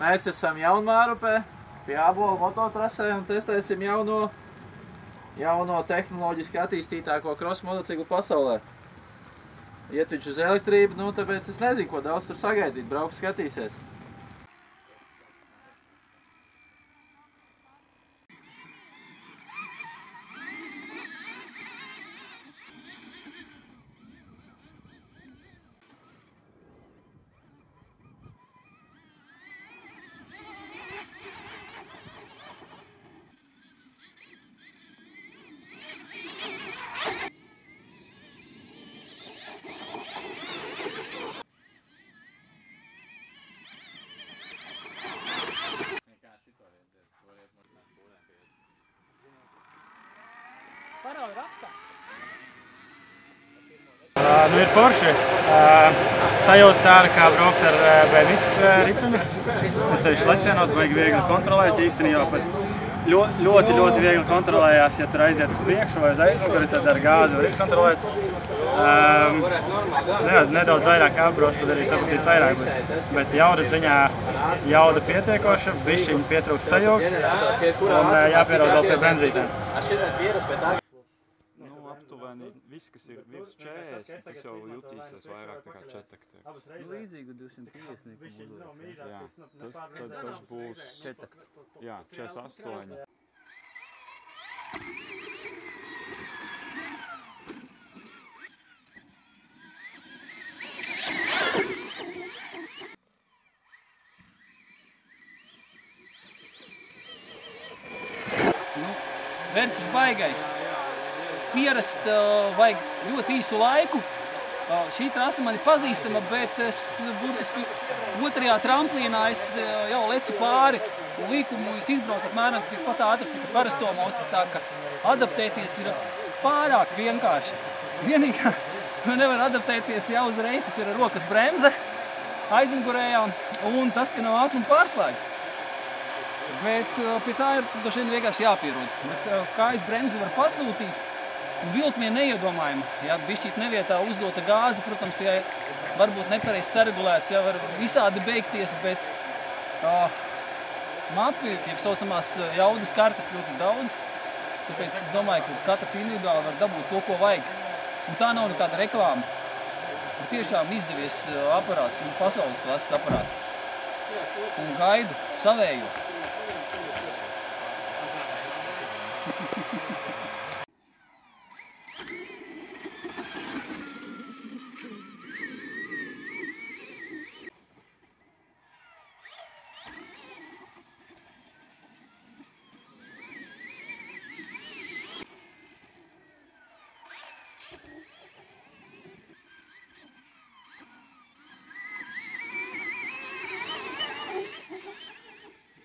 Mēs esam Jaunmārupē pie Ābola mototrasē un testēsim jauno tehnoloģiski attīstītāko cross motociklu pasaulē. Iet viņš uz elektrību, nu tāpēc es nezinu, ko daudz tur sagaidīt, brauks skatīsies. Nu ir forši. Sajūta tāda, kā braukt ar BMW riteni. Ceļš lecienos, baigi viegli kontrolēt. Īstenībā pat ļoti viegli kontrolējās, ja tur aiziet uz priekšu vai uz aizmuguri, tad ar gāzi var izkontrolēt. Nedaudz vairāk apbrauc, tad arī sapratīs vairāk, bet jaudas ziņā jauda pietiekoša, bišķiņi pietrūkst sajūgs un jāpierod vēl pie benzītēm. Viss, kas ir virs 40, tas jau jutīsies vairāk tā kā četaktieks. Līdzīgu 250 modulēs. Jā, tas būs četakt. Jā, 48. Vērts baigais. Pierast vajag ļoti īsu laiku. Šī trasa man ir pazīstama, bet es burtiski otrajā tramplīnā es jau lecu pāri līkumu, es izbraucu apmēram tikpat ātri, cik parasto moci, tā ka adaptēties ir pārāk vienkārši. Vienīgā nevar adaptēties jau uzreiz, tas ir rokas bremze aizmugurējā un tas, ka nav ātruma pārslēga. Bet pie tā ir dažiem vienkārši jāpierod. Bet kājas bremzi var pasūtīt. Vilkmie neiedomājami, ja bišķīt nevietā uzdota gāze, protams, ja varbūt nepareizi saregulēts, ja var visādi beigties, bet mapi, jeb saucamās jaudas kartes ļoti daudz, tāpēc es domāju, ka katrs individuāli var dabūt to, ko vajag. Un tā nav nekāda reklāma. Un tiešām izdevies aparāts, pasaules klases aparāts. Un gaidu savējo.